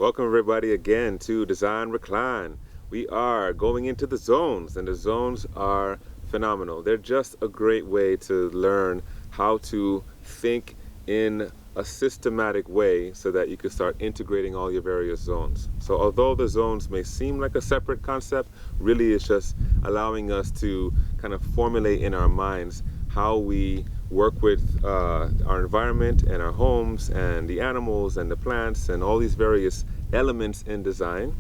Welcome everybody again to Design Recline. We are going into the zones, and the zones are phenomenal. They're just a great way to learn how to think in a systematic way so that you can start integrating all your various zones. So although the zones may seem like a separate concept, really it's just allowing us to kind of formulate in our minds how we work with our environment and our homes and the animals and the plants and all these various elements in design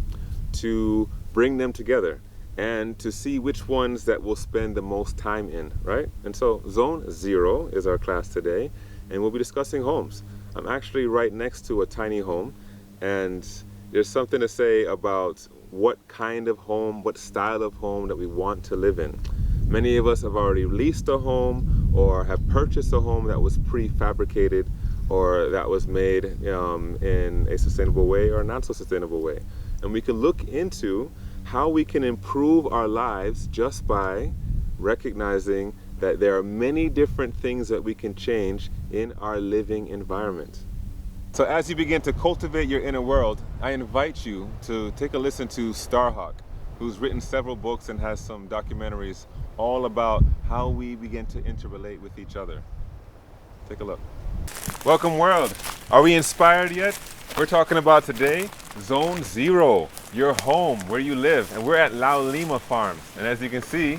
to bring them together and to see which ones that we'll spend the most time in, right? And so Zone 0 is our class today, and we'll be discussing homes. I'm actually right next to a tiny home, and there's something to say about what kind of home, what style of home that we want to live in. Many of us have already leased a home or have purchased a home that was prefabricated or that was made in a sustainable way or a not so sustainable way. And we can look into how we can improve our lives just by recognizing that there are many different things that we can change in our living environment. So as you begin to cultivate your inner world, I invite you to take a listen to Starhawk, who's written several books and has some documentaries all about how we begin to interrelate with each other. Take a look. Welcome world. Are we inspired yet? We're talking about today Zone 0, your home, where you live. And we're at La Lima Farms. And as you can see,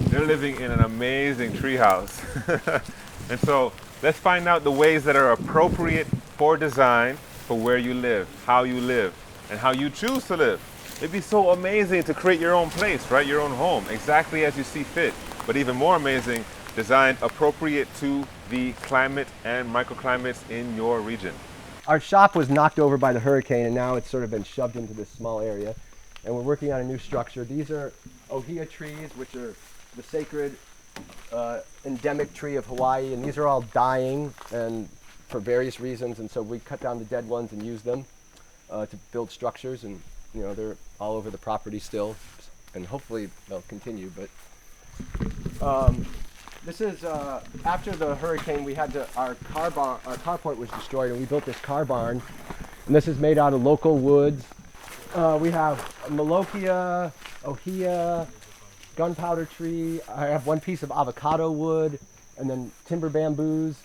they're living in an amazing treehouse. And so let's find out the ways that are appropriate for design for where you live, and how you choose to live. It'd be so amazing to create your own place, right? Your own home, exactly as you see fit. But even more amazing, designed appropriate to the climate and microclimates in your region. Our shop was knocked over by the hurricane, and now it's sort of been shoved into this small area. And we're working on a new structure. These are ohia trees, which are the sacred endemic tree of Hawaii. And these are all dying and for various reasons. And so we cut down the dead ones and use them to build structures. And you know, they're all over the property still, and hopefully they'll continue. But this is after the hurricane. We had our carport was destroyed, and we built this car barn. And this is made out of local woods. We have melokia, ohia, gunpowder tree. I have one piece of avocado wood, and then timber bamboos.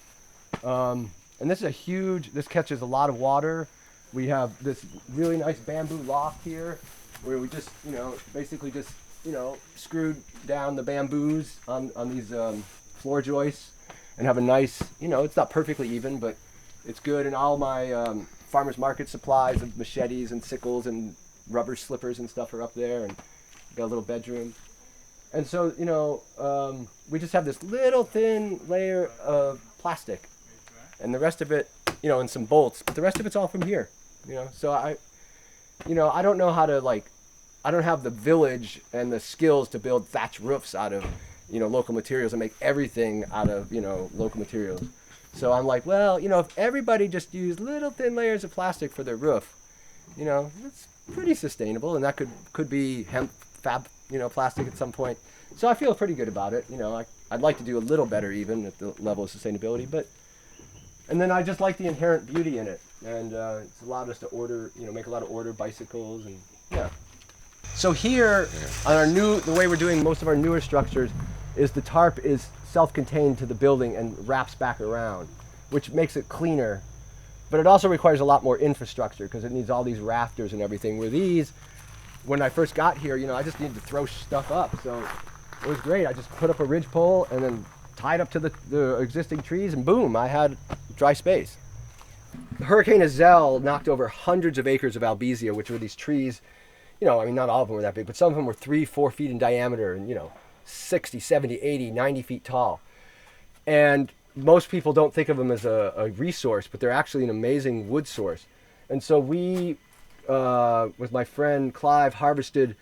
And this is a huge. This catches a lot of water. We have this really nice bamboo loft here where we just, basically just, screwed down the bamboos on these floor joists and have a nice, it's not perfectly even, but it's good. And all my farmer's market supplies of machetes and sickles and rubber slippers and stuff are up there, and got a little bedroom. And so, we just have this little thin layer of plastic, and the rest of it, and some bolts, but the rest of it's all from here. So I don't know how to I don't have the village and the skills to build thatch roofs out of, local materials and make everything out of, local materials. So I'm like, well, if everybody just used little thin layers of plastic for their roof, it's pretty sustainable, and that could be hemp fab, plastic at some point. So I feel pretty good about it. I'd like to do a little better even at the level of sustainability, and then I just like the inherent beauty in it. And it's allowed us to order, make a lot of order bicycles, and yeah. So here, on the way we're doing most of our newer structures, is the tarp is self-contained to the building and wraps back around, which makes it cleaner. But it also requires a lot more infrastructure because it needs all these rafters and everything. Where these, when I first got here, I just needed to throw stuff up. So it was great. I just put up a ridge pole and then tied up to the existing trees, and boom, I had dry space. Hurricane Azelle knocked over hundreds of acres of albizia, which were these trees, not all of them were that big, but some of them were 3-4 feet in diameter and, 60, 70, 80, 90 feet tall. And most people don't think of them as a resource, but they're actually an amazing wood source. And so we, with my friend Clive, harvested,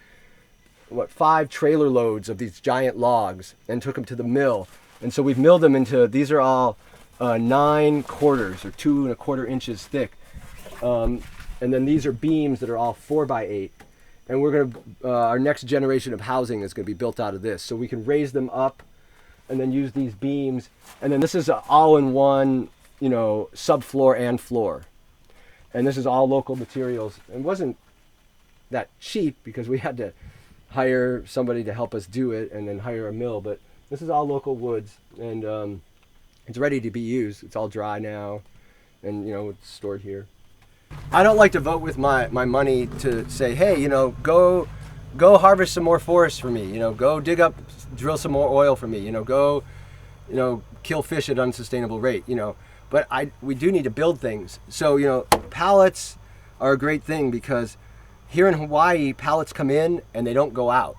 5 trailer loads of these giant logs and took them to the mill. And so we've milled them into, these are all 9 quarters or 2 1/4 inches thick. And then these are beams that are all 4x8. And we're going to, our next generation of housing is going to be built out of this. So we can raise them up and then use these beams. And then this is an all-in-one, subfloor and floor. And this is all local materials. It wasn't that cheap because we had to hire somebody to help us do it and then hire a mill, but this is all local woods, and it's ready to be used. It's all dry now, and it's stored here. I don't like to vote with my money to say, hey, go harvest some more forests for me, go drill some more oil for me, go kill fish at unsustainable rate, but we do need to build things. So pallets are a great thing because here in Hawaii, pallets come in and they don't go out.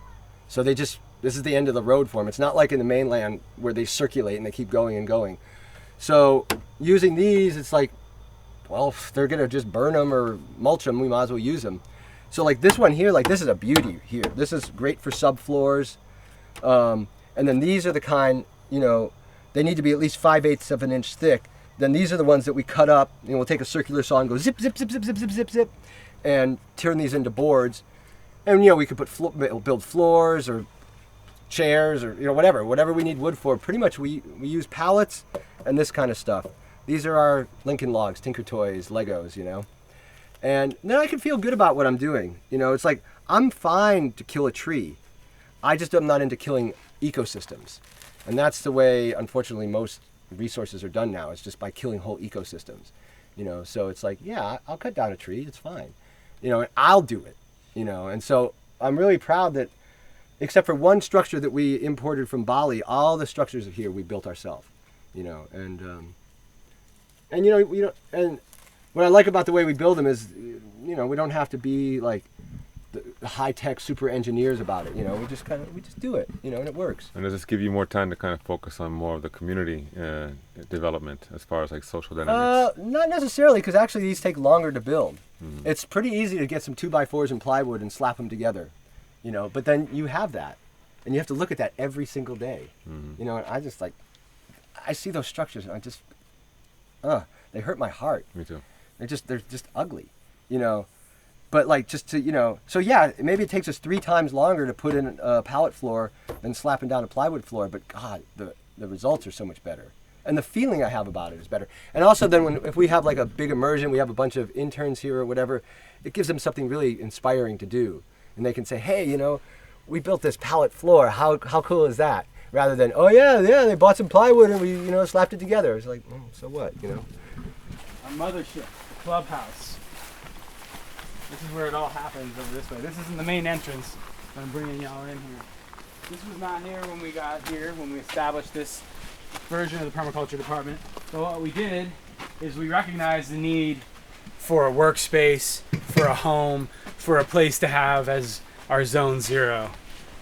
So this is the end of the road for them. It's not like in the mainland where they circulate and they keep going and going. So using these, it's like, well, if they're gonna just burn them or mulch them, we might as well use them. So like this one here, like this is a beauty here. This is great for subfloors. And then these are the kind, they need to be at least 5/8 of an inch thick. Then these are the ones that we cut up, we'll take a circular saw and go zip, zip, zip, zip, zip, zip, zip, zip, and turn these into boards. And we could build floors or chairs or whatever we need wood for. Pretty much we use pallets and this kind of stuff. These are our Lincoln Logs, Tinker Toys, Legos, And then I can feel good about what I'm doing. It's like I'm fine to kill a tree. I just am not into killing ecosystems. And that's the way, unfortunately, most resources are done now. It's just by killing whole ecosystems. So it's like, yeah, I'll cut down a tree. It's fine. And I'll do it. And so I'm really proud that, except for one structure that we imported from Bali, all the structures here we built ourselves. And what I like about the way we build them is, we don't have to be like the high-tech super engineers about it. We just do it. And it works. And does this give you more time to kind of focus on more of the community development as far as like social dynamics? Not necessarily, because actually these take longer to build. Mm-hmm. It's pretty easy to get some 2x4s and plywood and slap them together, but then you have that, and you have to look at that every single day. Mm-hmm. And I see those structures and I just, they hurt my heart. Me too. They're just ugly, But like just to, so yeah, maybe it takes us 3 times longer to put in a pallet floor than slapping down a plywood floor, but God, the results are so much better. And the feeling I have about it is better. And also then if we have like a big immersion, we have a bunch of interns here or whatever, it gives them something really inspiring to do. And they can say, hey, we built this pallet floor. How cool is that? Rather than, oh yeah, they bought some plywood and we, slapped it together. It's like, so what, Our mothership, the clubhouse. This is where it all happens over this way. This isn't the main entrance, but I'm bringing y'all in here. This was not here when we got here, when we established this version of the permaculture department. So what we did is we recognized the need for a workspace, for a home, for a place to have as our zone 0.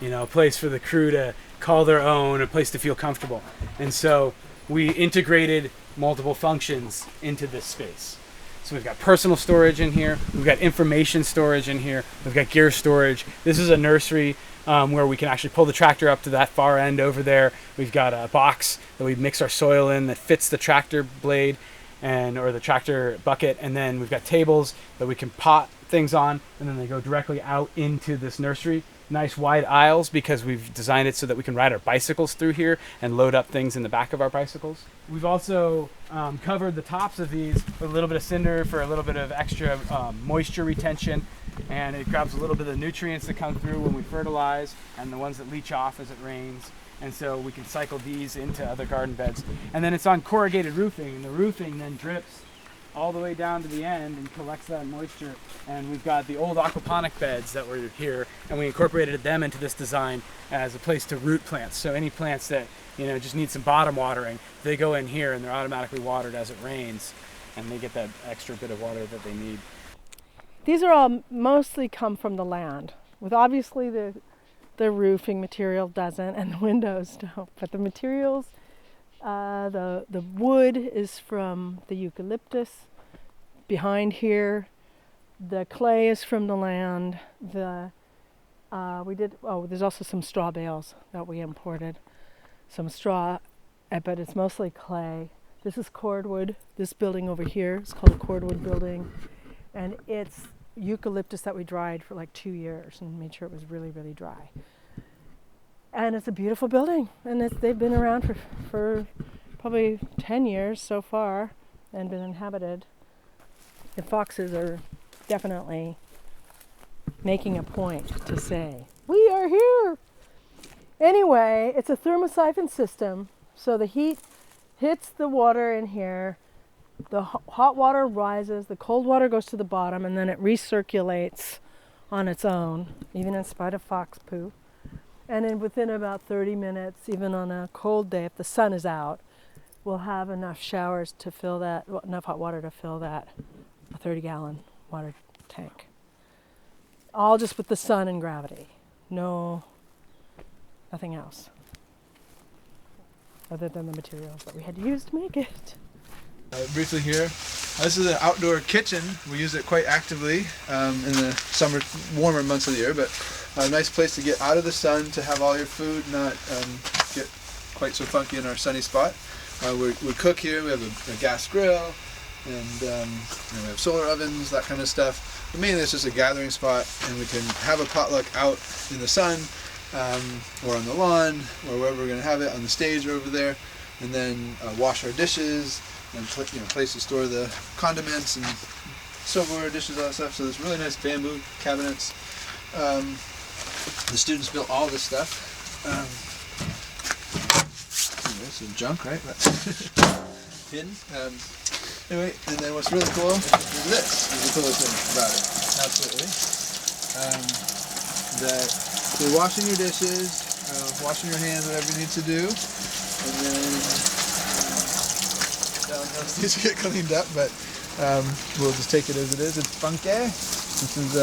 A place for the crew to call their own, a place to feel comfortable. And so we integrated multiple functions into this space. So we've got personal storage in here, we've got information storage in here, we've got gear storage. This is a nursery where we can actually pull the tractor up to that far end over there. We've got a box that we mix our soil in that fits the tractor blade or the tractor bucket, and then we've got tables that we can pot things on, and then they go directly out into this nursery. Nice wide aisles because we've designed it so that we can ride our bicycles through here and load up things in the back of our bicycles. We've also covered the tops of these with a little bit of cinder for a little bit of extra moisture retention, and it grabs a little bit of the nutrients that come through when we fertilize and the ones that leach off as it rains. And so we can cycle these into other garden beds. And then it's on corrugated roofing, and the roofing then drips all the way down to the end and collects that moisture. And we've got the old aquaponic beds that were here, and we incorporated them into this design as a place to root plants. So any plants that just need some bottom watering, they go in here and they're automatically watered as it rains, and they get that extra bit of water that they need. These are all mostly come from the land, with obviously the roofing material doesn't and the windows don't, but the materials, the wood is from the eucalyptus behind here. The clay is from the land. There's also some straw bales that we imported. Some straw, but it's mostly clay. This is cordwood. This building over here is called a cordwood building. And it's eucalyptus that we dried for like 2 years and made sure it was really, really dry. And it's a beautiful building. And they've been around for probably 10 years so far and been inhabited. The foxes are definitely making a point to say, we are here. Anyway, it's a thermosiphon system, so the heat hits the water in here, the hot water rises, the cold water goes to the bottom, and then it recirculates on its own, even in spite of fox poo. And then within about 30 minutes, even on a cold day, if the sun is out, we'll have enough showers to fill that, enough hot water to fill that, a 30-gallon water tank. All just with the sun and gravity. No, nothing else. Other than the materials that we had to use to make it. Briefly here, this is an outdoor kitchen. We use it quite actively in the summer, warmer months of the year, but a nice place to get out of the sun, to have all your food not get quite so funky in our sunny spot. We cook here. We have a gas grill, and we have solar ovens, that kind of stuff. But mainly it's just a gathering spot, and we can have a potluck out in the sun, or on the lawn, or wherever we're going to have it, on the stage or over there, and then wash our dishes, and place to store the condiments and silverware dishes, all that stuff. So there's really nice bamboo cabinets. The students built all this stuff. Some junk, right? Hidden. Anyway, and then what's really cool is this. Is the coolest thing about it. Absolutely. That you're washing your dishes, washing your hands, whatever you need to do, and then these get cleaned up, but we'll just take it as it is. It's funky. This is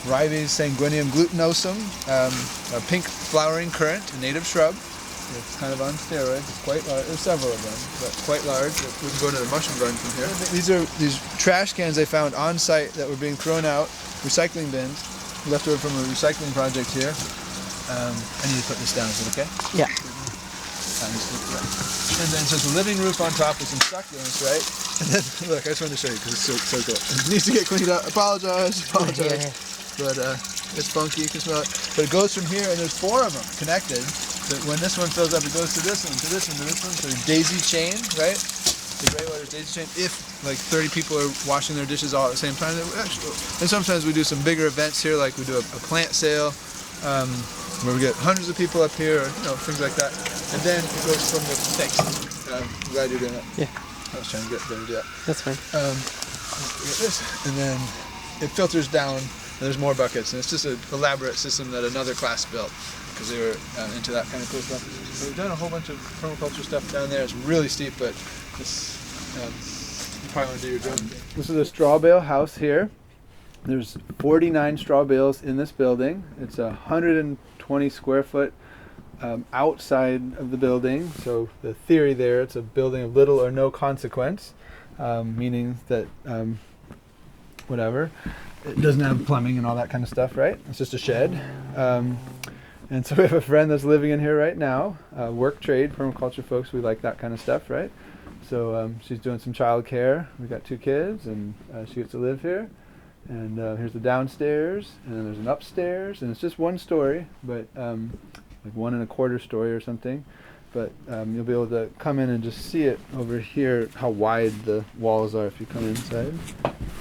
Ribes sanguineum glutenosum, a pink flowering currant, a native shrub. It's kind of on steroids. It's quite large. There's several of them, but quite large. We can go to the mushroom garden from here. These are these trash cans they found on site that were being thrown out, recycling bins, left over from a recycling project here. I need to put this down. Is it okay? Yeah. And then so it's a living roof on top with some succulents, right? And then look, I just wanted to show you because it's so cool. It needs to get cleaned up. Apologize. But it's funky, you can smell it. But it goes from here, and there's 4 of them connected. But when this one fills up, it goes to this one, to this one, to this one. So daisy chain, right? The gray water's daisy chain. If like 30 people are washing their dishes all at the same time, and sometimes we do some bigger events here, like we do a plant sale, where we get hundreds of people up here, or things like that. And then it goes from the thanks. I'm glad you're doing that. Yeah. I was trying to get there to do that. That's fine. Get this, and then it filters down. And there's more buckets, and it's just an elaborate system that another class built because they were into that kind of cool stuff. So we've done a whole bunch of permaculture stuff down there. It's really steep, but it's, you probably want to do your drone. This is a straw bale house here. There's 49 straw bales in this building. It's 120 square foot outside of the building. So the theory there, it's a building of little or no consequence, meaning that whatever. It doesn't have plumbing and all that kind of stuff, right? It's just a shed. And so we have a friend that's living in here right now. Work trade, permaculture folks, we like that kind of stuff, right? So she's doing some child care. We got 2 kids, and she gets to live here. And here's the downstairs, and then there's an upstairs, and it's just 1 story, but like 1 1/4 story or something. But you'll be able to come in and just see it over here, how wide the walls are if you come inside.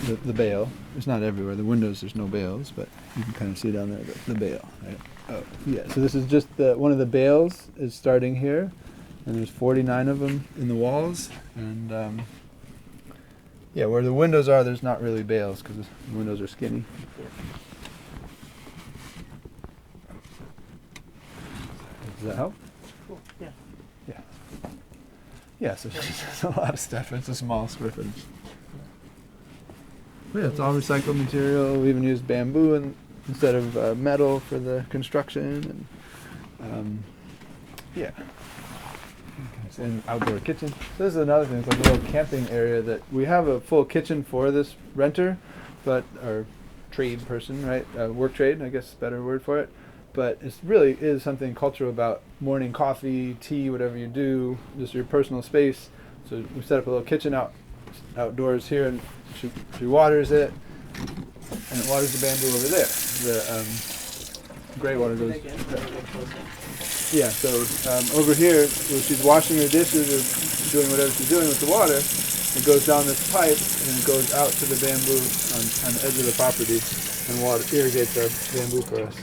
The bale. It's not everywhere. The windows, there's no bales, but you can kind of see down there the bale. Right? Oh, yeah. So this is just one of the bales is starting here, and there's 49 of them in the walls. And yeah, where the windows are, there's not really bales because the windows are skinny. Does that help? Cool. Yeah. Yeah. Yeah, so it's a lot of stuff. It's a small square footage. Yeah, it's all recycled material. We even use bamboo instead of metal for the construction. And yeah. It's an outdoor kitchen. So this is another thing. It's like a little camping area that we have a full kitchen for this renter, but our trade person, right? Work trade, I guess is a better word for it. But it really is something cultural about morning coffee, tea, whatever you do, just your personal space. So we set up a little kitchen outdoors here, and she waters it, and it waters the bamboo over there. The gray water goes. Yeah, so over here, when she's washing her dishes or doing whatever she's doing with the water, it goes down this pipe and it goes out to the bamboo on the edge of the property and water irrigates our bamboo for us.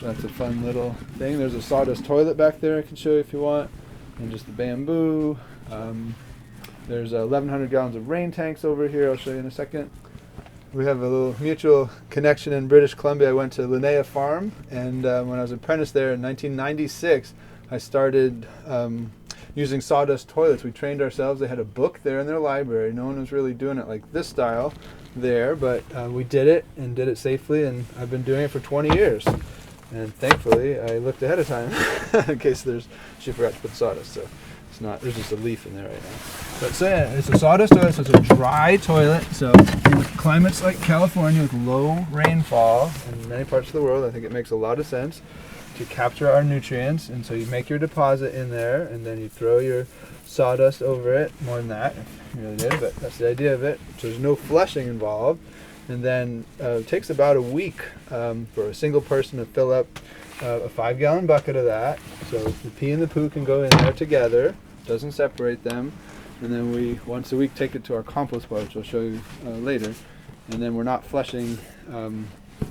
So that's a fun little thing. There's a sawdust toilet back there I can show you if you want, and just the bamboo. There's 1,100 gallons of rain tanks over here. I'll show you in a second. We have a little mutual connection in British Columbia. I went to Linnea Farm, and when I was an apprentice there in 1996, I started using sawdust toilets. We trained ourselves. They had a book there in their library. No one was really doing it like this style there, but we did it and did it safely, and I've been doing it for 20 years. And thankfully, I looked ahead of time in case she forgot to put sawdust. So it's not, there's just a leaf in there right now. But so yeah, it's a sawdust toilet, so it's a dry toilet. So in climates like California with low rainfall in many parts of the world, I think it makes a lot of sense to capture our nutrients. And so you make your deposit in there, and then you throw your sawdust over it. More than that, if you really did, but that's the idea of it. So there's no flushing involved. And then it takes about a week for a single person to fill up a 5-gallon bucket of that. So the pee and the poo can go in there together, doesn't separate them. And then we, once a week, take it to our compost pile, which I'll show you later. And then we're not flushing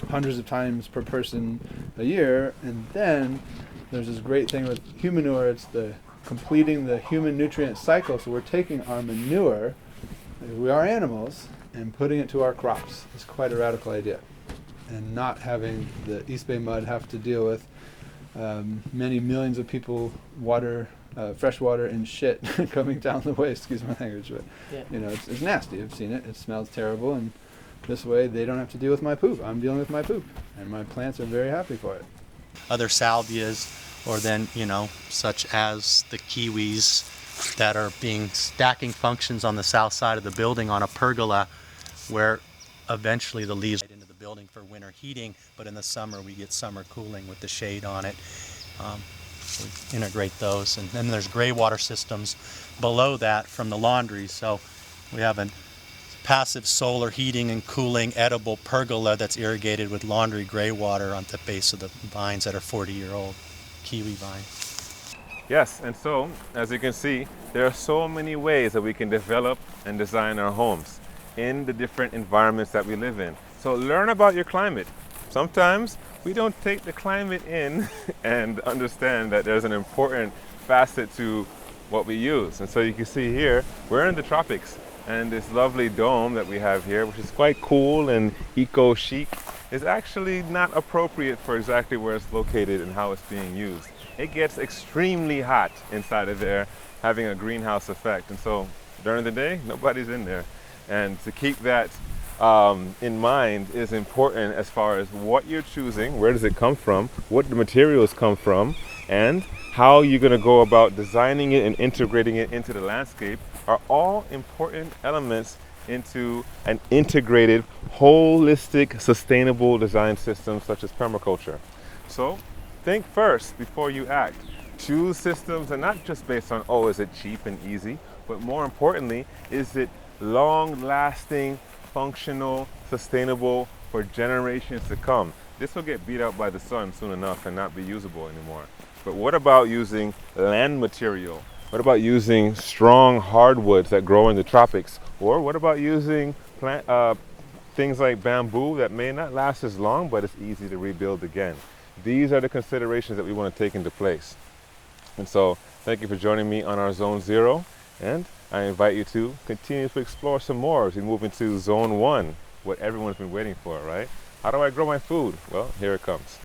hundreds of times per person a year. And then there's this great thing with human manure. It's completing the human nutrient cycle. So we're taking our manure, we are animals, and putting it to our crops. Is quite a radical idea. And not having the East Bay mud have to deal with many millions of people fresh water and shit coming down the way, excuse my language, but you know, it's nasty. I've seen it. It smells terrible, and this way they don't have to deal with my poop. I'm dealing with my poop, and my plants are very happy for it. Other salvias, or then, you know, such as the kiwis that are being stacking functions on the south side of the building on a pergola, where eventually the leaves get into the building for winter heating, but in the summer we get summer cooling with the shade on it. We integrate those, and then there's gray water systems below that from the laundry. So we have a passive solar heating and cooling edible pergola that's irrigated with laundry gray water on the base of the vines that are 40-year-old kiwi vines. Yes, and so, as you can see, there are so many ways that we can develop and design our homes in the different environments that we live in. So learn about your climate. Sometimes we don't take the climate in and understand that there's an important facet to what we use. And so you can see here, we're in the tropics, and this lovely dome that we have here, which is quite cool and eco-chic, is actually not appropriate for exactly where it's located and how it's being used. It gets extremely hot inside of there, having a greenhouse effect. And so during the day, nobody's in there. And to keep that in mind is important as far as what you're choosing, where does it come from, what the materials come from, and how you're going to go about designing it and integrating it into the landscape are all important elements into an integrated, holistic, sustainable design system such as permaculture. So think first before you act. Choose systems that are not just based on, oh, is it cheap and easy, but more importantly, is it long-lasting, functional, sustainable for generations to come. This will get beat out by the sun soon enough and not be usable anymore. But what about using land material? What about using strong hardwoods that grow in the tropics? Or what about using things like bamboo that may not last as long, but it's easy to rebuild again? These are the considerations that we want to take into place. And so thank you for joining me on our Zone 0, and I invite you to continue to explore some more as we move into Zone 1, what everyone's been waiting for, right? How do I grow my food? Well, here it comes.